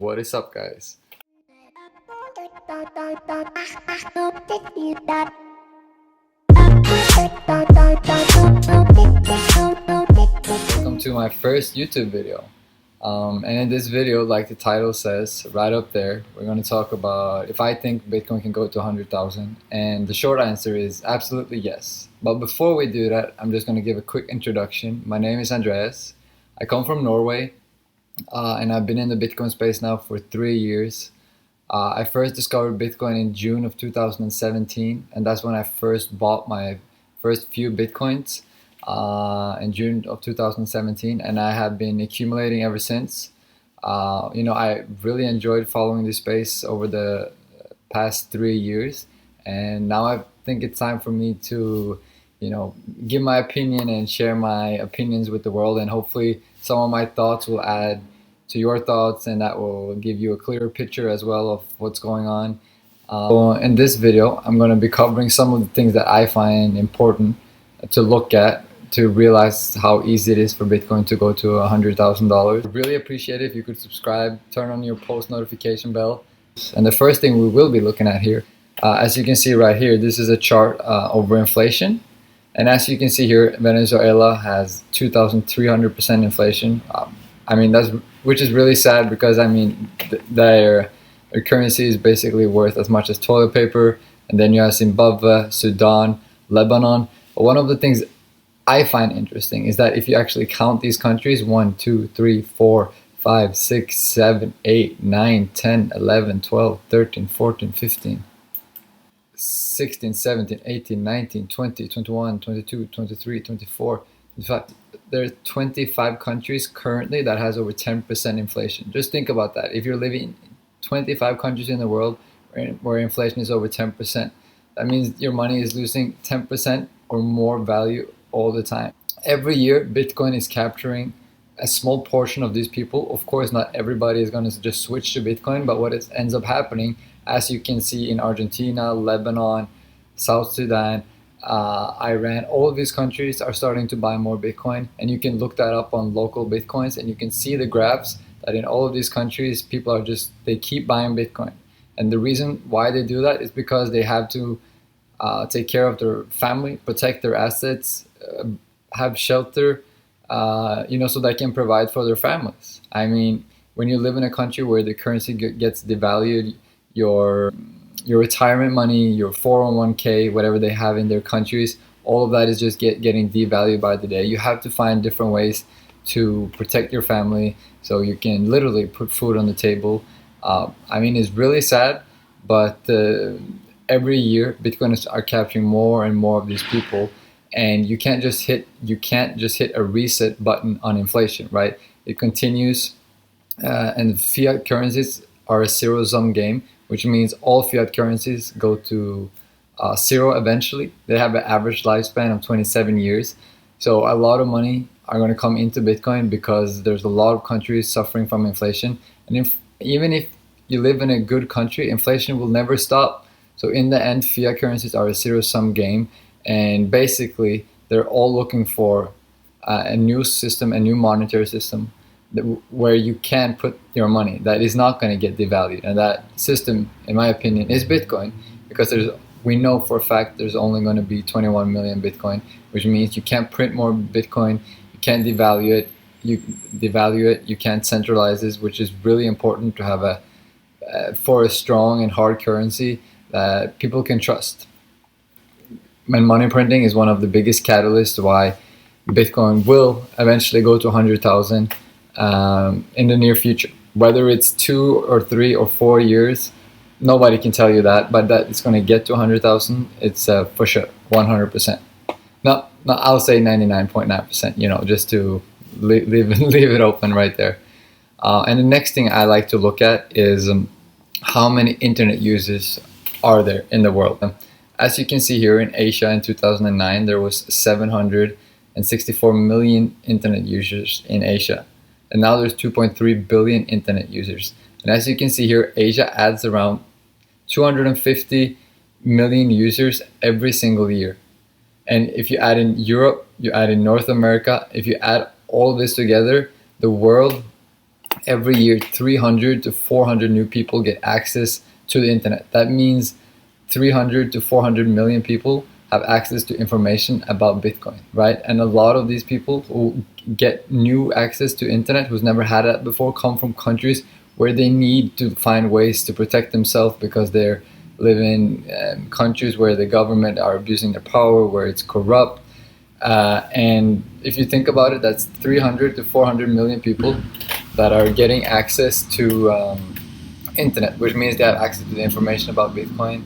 What is up, guys? Welcome to my first YouTube video. And in this video, like the title says, right up there, we're going to talk about if I think Bitcoin can go to 100,000. And the short answer is absolutely yes. But before we do that, I'm just going to give a quick introduction. My name is Andreas. I come from Norway, and I've been in the Bitcoin space now for 3 years. I first discovered Bitcoin in June of 2017, and that's when I first bought my first few Bitcoins in June of 2017, and I have been accumulating ever since. I really enjoyed following this space over the past 3 years, and now I think it's time for me to, give my opinion and share my opinions with the world, and hopefully some of my thoughts will add to your thoughts, and that will give you a clearer picture as well of what's going on. So in this video, I'm going to be covering some of the things that I find important to look at to realize how easy it is for Bitcoin to go to $100,000. I'd really appreciate it if you could subscribe, turn on your post notification bell. And the first thing we will be looking at here, as you can see right here, this is a chart over inflation. And as you can see here, Venezuela has 2,300% inflation. Which is really sad because their currency is basically worth as much as toilet paper. And then you have Zimbabwe, Sudan, Lebanon. But one of the things I find interesting is that if you actually count these countries, 1, 2, 3, 4, 5, 6, 7, 8, 9, 10, 11, 12, 13, 14, 15, 16, 17, 18, 19, 20, 21, 22, 23, 24. In fact, there are 25 countries currently that has over 10% inflation. Just think about that. If you're living in 25 countries in the world where inflation is over 10%, that means your money is losing 10% or more value all the time. Every year, Bitcoin is capturing a small portion of these people. Of course, not everybody is going to just switch to Bitcoin, but what ends up happening, as you can see in Argentina, Lebanon, South Sudan, Iran, all of these countries are starting to buy more Bitcoin, and you can look that up on local Bitcoins, and you can see the graphs that in all of these countries, people are they keep buying Bitcoin. And the reason why they do that is because they have to take care of their family, protect their assets, have shelter, so they can provide for their families. I mean, when you live in a country where the currency gets devalued, your retirement money, your 401k, whatever they have in their countries, all of that is just getting devalued by the day. You have to find different ways to protect your family so you can literally put food on the table. It's really sad, but every year Bitcoiners are capturing more and more of these people, and you can't just hit a reset button on inflation, right? It continues, and fiat currencies are a zero-sum game, which means all fiat currencies go to zero eventually. They have an average lifespan of 27 years. So a lot of money are going to come into Bitcoin because there's a lot of countries suffering from inflation. And even if you live in a good country, inflation will never stop. So in the end, fiat currencies are a zero-sum game. And basically, they're all looking for a new system, a new monetary system, where you can put your money that is not going to get devalued. And that system, in my opinion, is Bitcoin, because we know for a fact there's only going to be 21 million Bitcoin, which means you can't print more Bitcoin, you can't devalue it, you can't centralize this, which is really important to have for a strong and hard currency that people can trust. And money printing is one of the biggest catalysts why Bitcoin will eventually go to 100,000 in the near future. Whether it's 2 or 3 or 4 years, nobody can tell you that, but that it's going to get to 100,000, it's for sure, 100%. No, I'll say 99.9%, just to leave it open right there. And the next thing I like to look at is how many internet users are there in the world. As you can see here, in Asia in 2009, there was 764 million internet users in Asia. And now there's 2.3 billion internet users. And as you can see here, Asia adds around 250 million users every single year. And if you add in Europe, you add in North America, if you add all this together, the world every year 300 to 400 new people get access to the internet. That means 300 to 400 million people have access to information about Bitcoin, right? And a lot of these people who get new access to internet, who's never had that before, come from countries where they need to find ways to protect themselves because they're living in countries where the government are abusing their power, where it's corrupt. And if you think about it, that's 300 to 400 million people that are getting access to internet, which means they have access to the information about Bitcoin.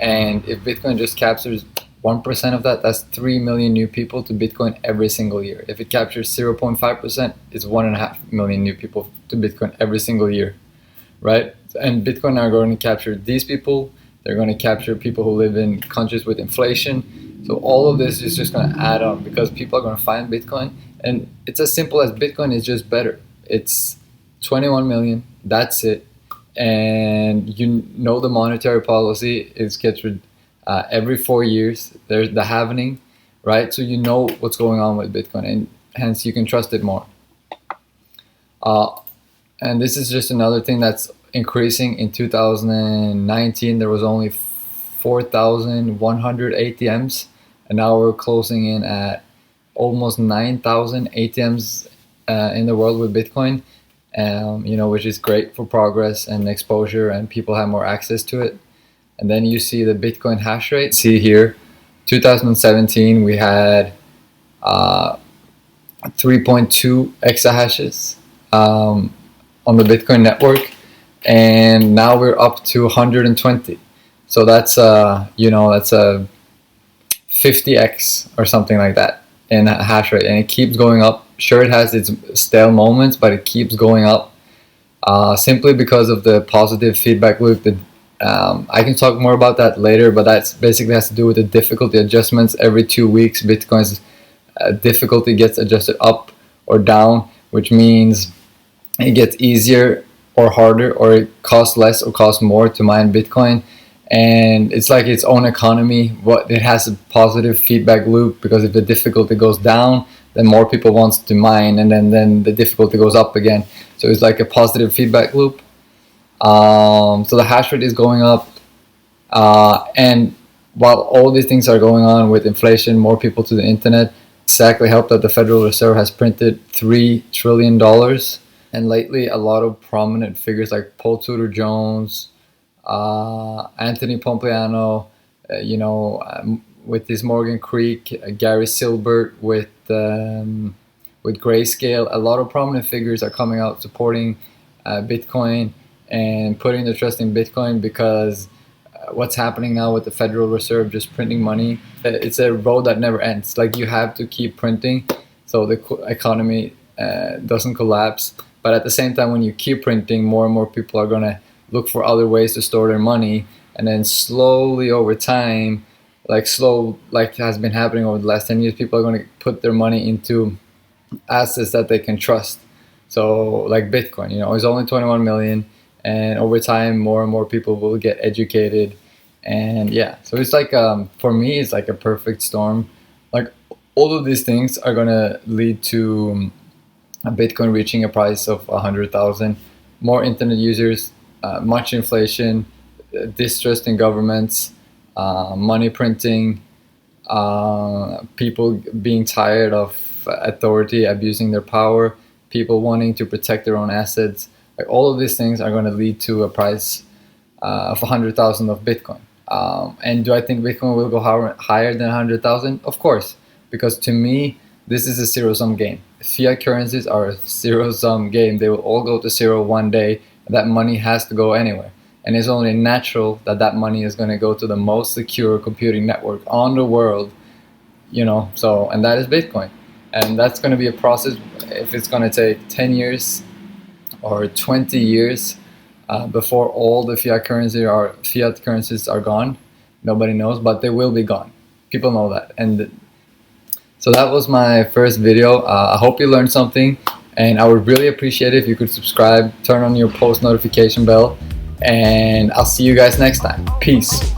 And if Bitcoin just captures 1% of that, that's 3 million new people to Bitcoin every single year. If it captures 0.5%, it's 1.5 million new people to Bitcoin every single year, right? And Bitcoin are going to capture these people. They're going to capture people who live in countries with inflation. So all of this is just going to add up because people are going to find Bitcoin. And it's as simple as Bitcoin is just better. It's 21 million, that's it. And you know the monetary policy is gets every 4 years. There's the halvening, right? So you know what's going on with Bitcoin, and hence you can trust it more. And this is just another thing that's increasing. In 2019, there was only 4,100 ATMs, and now we're closing in at almost 9,000 ATMs in the world with Bitcoin. You know, which is great for progress and exposure, and people have more access to it. And then you see the Bitcoin hash rate. See here, 2017 we had 3.2 exahashes on the Bitcoin network, and now we're up to 120. So that's you know, that's a 50x or something like that in hash rate, and it keeps going up. Sure, it has its stale moments, but it keeps going up simply because of the positive feedback loop. I can talk more about that later, but that basically has to do with the difficulty adjustments. Every 2 weeks, Bitcoin's difficulty gets adjusted up or down, which means it gets easier or harder, or it costs less or costs more to mine Bitcoin. And it's like its own economy. It has a positive feedback loop, because if the difficulty goes down, then more people wants to mine, and then the difficulty goes up again. So it's like a positive feedback loop. So the hash rate is going up, and while all these things are going on with inflation, more people to the internet, exactly helped that the Federal Reserve has printed $3 trillion. And lately, a lot of prominent figures like Paul Tudor Jones, Anthony Pompliano, you know, with this Morgan Creek, Gary Silbert with Grayscale, a lot of prominent figures are coming out supporting Bitcoin and putting their trust in Bitcoin, because what's happening now with the Federal Reserve just printing money, it's a road that never ends. Like, you have to keep printing so the economy doesn't collapse. But at the same time, when you keep printing, more and more people are going to look for other ways to store their money, and then slowly over time, like has been happening over the last 10 years, people are going to put their money into assets that they can trust. So like Bitcoin, you know, it's only 21 million, and over time more and more people will get educated. And yeah, so it's like for me, it's like a perfect storm. Like, all of these things are going to lead to Bitcoin reaching a price of 100,000, more internet users, much inflation, distrust in governments, money printing, people being tired of authority abusing their power, people wanting to protect their own assets. Like, all of these things are going to lead to a price of 100,000 of Bitcoin. And do I think Bitcoin will go higher than 100,000? Of course, because to me, this is a zero-sum game. Fiat currencies are a zero-sum game. They will all go to zero one day. That money has to go anywhere. And it's only natural that that money is going to go to the most secure computing network on the world, you know, so, and that is Bitcoin. And that's going to be a process. If it's going to take 10 years or 20 years before all the fiat currencies are gone, nobody knows, but they will be gone. People know that. And so that was my first video. I hope you learned something, and I would really appreciate it if you could subscribe, turn on your post notification bell, and I'll see you guys next time. Peace.